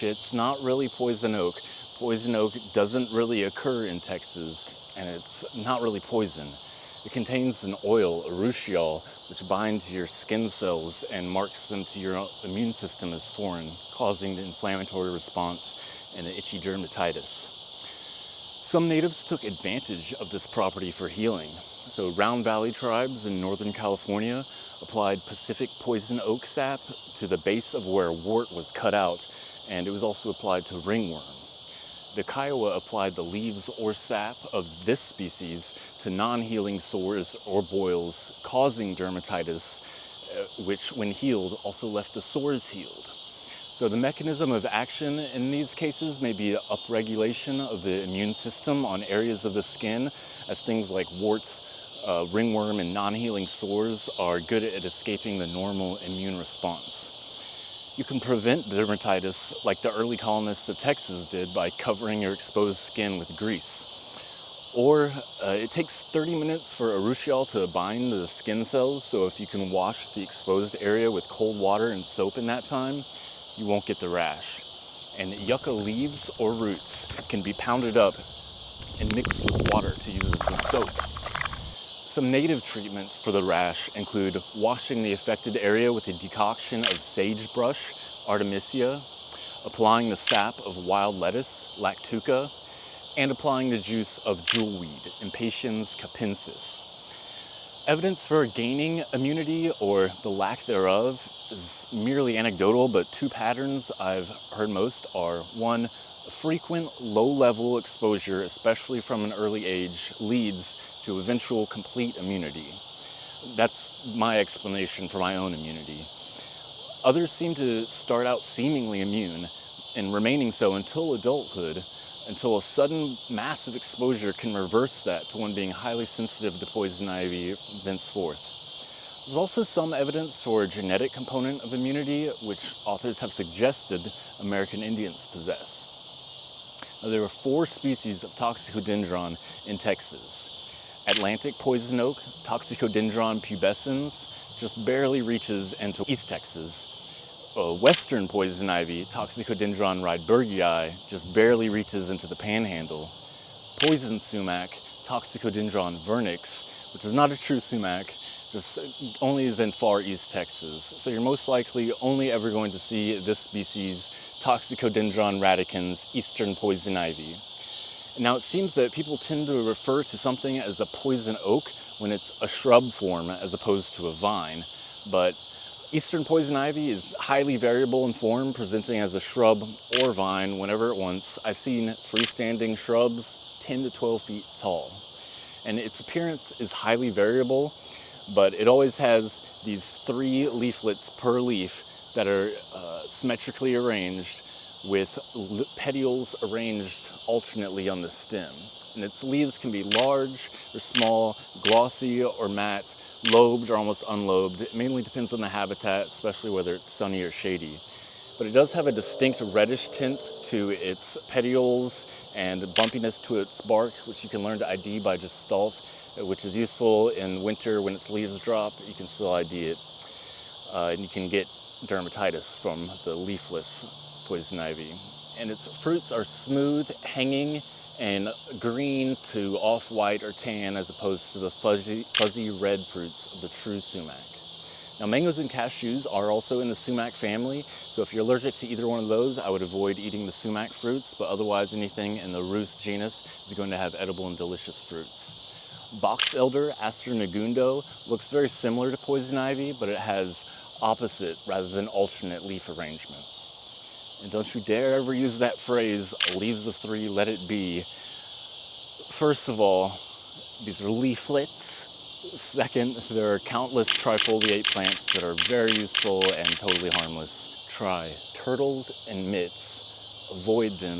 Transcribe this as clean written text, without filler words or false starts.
It's not really poison oak. Poison oak doesn't really occur in Texas, and it's not really poison. It contains an oil, urushiol, which binds your skin cells and marks them to your immune system as foreign, causing the inflammatory response and the itchy dermatitis. Some natives took advantage of this property for healing. So Round Valley tribes in Northern California applied Pacific poison oak sap to the base of where a wart was cut out, and it was also applied to ringworm. The Kiowa applied the leaves or sap of this species to non-healing sores or boils, causing dermatitis, which when healed also left the sores healed. So the mechanism of action in these cases may be upregulation of the immune system on areas of the skin, as things like warts, ringworm, and non-healing sores are good at escaping the normal immune response. You can prevent dermatitis like the early colonists of Texas did by covering your exposed skin with grease. Or it takes 30 minutes for urushiol to bind the skin cells, so if you can wash the exposed area with cold water and soap in that time, you won't get the rash. And yucca leaves or roots can be pounded up and mixed with water to use as a soap. Some native treatments for the rash include washing the affected area with a decoction of sagebrush, artemisia, applying the sap of wild lettuce, lactuca, and applying the juice of jewelweed, Impatiens capensis. Evidence for gaining immunity or the lack thereof is merely anecdotal, but two patterns I've heard most are: one, frequent low-level exposure, especially from an early age, leads to eventual complete immunity. That's my explanation for my own immunity. Others seem to start out seemingly immune and remaining so until adulthood, until a sudden massive exposure can reverse that to one being highly sensitive to poison ivy thenceforth. There's also some evidence for a genetic component of immunity, which authors have suggested American Indians possess. Now, there are 4 species of Toxicodendron in Texas. Atlantic poison oak, Toxicodendron pubescens, just barely reaches into East Texas. Western poison ivy, Toxicodendron rydbergii, just barely reaches into the panhandle. Poison sumac, Toxicodendron vernix, which is not a true sumac, just only is in far East Texas. So you're most likely only ever going to see this species, Toxicodendron radicans, eastern poison ivy. Now it seems that people tend to refer to something as a poison oak when it's a shrub form as opposed to a vine, but eastern poison ivy is highly variable in form, presenting as a shrub or vine whenever it wants. I've seen freestanding shrubs 10 to 12 feet tall, and its appearance is highly variable, but it always has these 3 leaflets per leaf that are symmetrically arranged with petioles arranged alternately on the stem. And its leaves can be large or small, glossy or matte, lobed or almost unlobed. It mainly depends on the habitat, especially whether it's sunny or shady. But it does have a distinct reddish tint to its petioles and bumpiness to its bark, which you can learn to ID by just salt, which is useful in winter when its leaves drop. You can still ID it. And you can get dermatitis from the leafless poison ivy. And its fruits are smooth, hanging, and green to off-white or tan, as opposed to the fuzzy red fruits of the true sumac. Now, mangoes and cashews are also in the sumac family, so if you're allergic to either one of those, I would avoid eating the sumac fruits, but otherwise anything in the rus genus is going to have edible and delicious fruits. Box elder, Aster negundo, looks very similar to poison ivy, but it has opposite rather than alternate leaf arrangement. And don't you dare ever use that phrase, leaves of 3, let it be. First of all, these are leaflets. Second, there are countless trifoliate plants that are very useful and totally harmless. Try turtles and mitts. Avoid them.